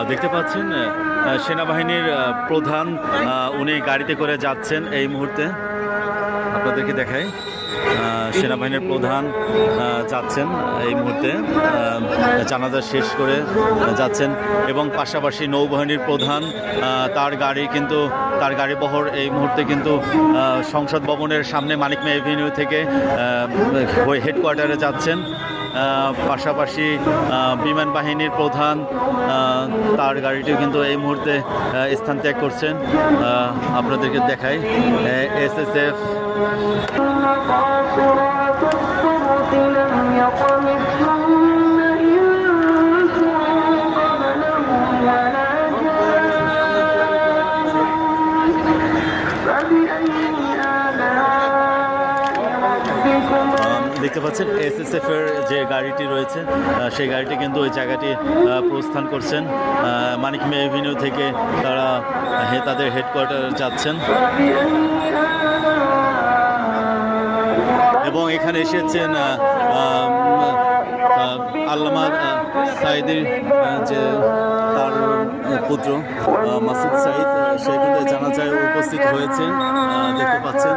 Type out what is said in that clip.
দেখতে পাচ্ছেন সেনাবাহিনীর প্রধান উনি গাড়িতে করে যাচ্ছেন এই মুহূর্তে। আপনাদেরকে দেখাই, সেনাবাহিনীর প্রধান যাচ্ছেন এই মুহূর্তে, জানাজা শেষ করে যাচ্ছেন। এবং পাশাপাশি নৌবাহিনীর প্রধান তার গাড়ি বহর এই মুহূর্তে কিন্তু সংসদ ভবনের সামনে মানিক মিয়া এভিনিউ থেকে হেডকোয়ার্টারে যাচ্ছেন। পাশাপাশি বিমান বাহিনীর প্রধান তার গাড়িটিও কিন্তু এই মুহূর্তে স্থান ত্যাগ করছেন। আপনাদেরকে দেখাই, SSF দেখতে পাচ্ছেন SSF এর যে গাড়িটি রয়েছে সেই গাড়িটি কিন্তু ওই জায়গাটি প্রস্থান করছেন। মানিক মিয়া এভিনিউ থেকে তারা তাদের হেডকোয়ার্টার যাচ্ছেন এবং এখানে এসেছেন আল্লামা সাঈদীর যে তার পুত্র মাসুদ সাঈদ, সে কিন্তু জানাজায় উপস্থিত হয়েছেন, দেখতে পাচ্ছেন।